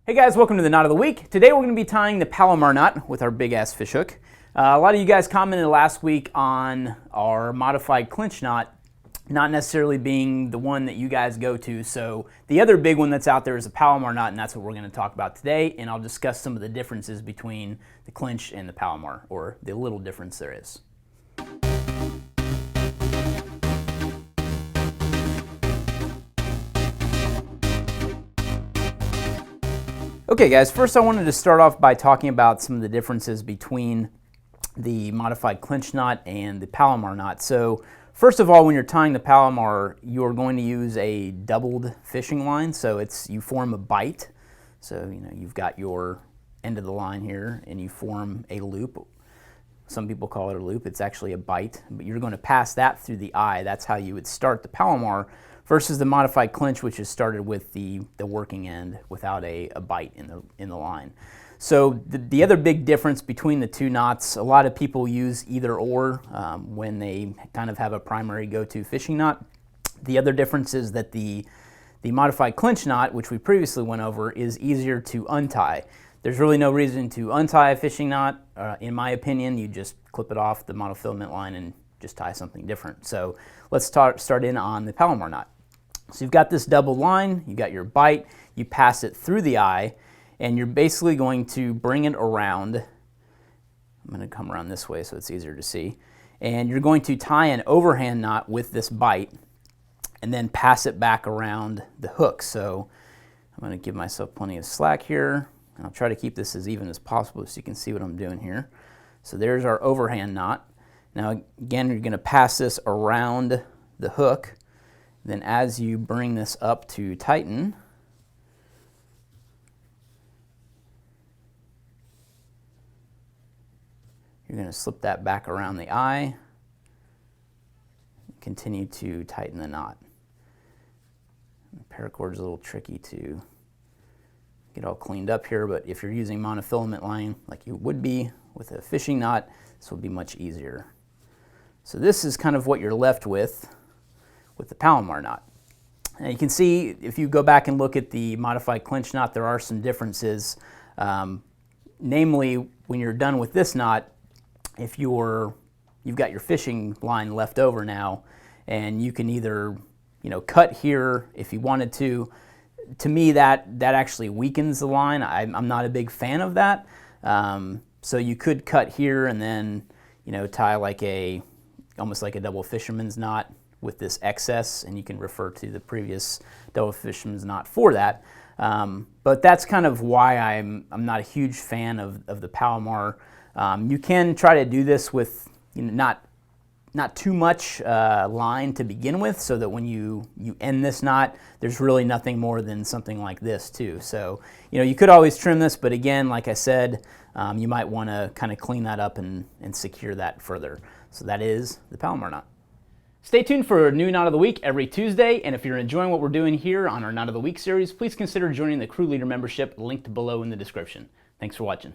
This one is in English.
Hey guys, welcome to the Knot of the Week. Today we're going to be tying the Palomar Knot with our big ass fish hook. A lot of you guys commented last week on our modified Clinch knot not necessarily being the one that you guys go to, so the other big one that's out there is a Palomar knot, and that's what we're going to talk about today, and I'll discuss some of the differences between the Clinch and the Palomar, or the little difference there is. Okay guys, first I wanted to start off by talking about some of the differences between the modified Clinch knot and the Palomar knot. So first of all, when you're tying the Palomar, you're going to use a doubled fishing line. So you form a bite. So you've got your end of the line here and you form a loop. Some people call it a loop, it's actually a bite, but you're going to pass that through the eye. That's how you would start the Palomar versus the modified Clinch, which is started with the working end without a bite in the line. So the other big difference between the two knots, a lot of people use either or when they kind of have a primary go-to fishing knot. The other difference is that the modified Clinch knot, which we previously went over, is easier to untie. There's really no reason to untie a fishing knot. In my opinion, you just clip it off the monofilament line and just tie something different. So let's start in on the Palomar knot. So you've got this double line, you got your bite, you pass it through the eye, and you're basically going to bring it around. I'm going to come around this way so it's easier to see. And you're going to tie an overhand knot with this bite and then pass it back around the hook. So I'm going to give myself plenty of slack here. I'll try to keep this as even as possible so you can see what I'm doing here. So there's our overhand knot. Now again, you're going to pass this around the hook. Then as you bring this up to tighten, you're going to slip that back around the eye, continue to tighten the knot. The paracord is a little tricky to get all cleaned up here, but if you're using monofilament line like you would be with a fishing knot, this will be much easier. So this is kind of what you're left with the Palomar knot. And you can see, if you go back and look at the modified Clinch knot, there are some differences. Namely, when you're done with this knot, if you've got your fishing line left over now, and you can either cut here if you wanted to. To me, that actually weakens the line. I'm not a big fan of that. So you could cut here and then tie almost like a double fisherman's knot with this excess, and you can refer to the previous double fisherman's knot for that. But that's kind of why I'm not a huge fan of the Palomar. You can try to do this with not too much line to begin with, so that when you end this knot, there's really nothing more than something like this too. So you could always trim this, but again, like I said, you might want to kind of clean that up and secure that further. So that is the Palomar knot. Stay tuned for a new Knot of the Week every Tuesday, and if you're enjoying what we're doing here on our Knot of the Week series, please consider joining the Crew Leader membership linked below in the description. Thanks for watching.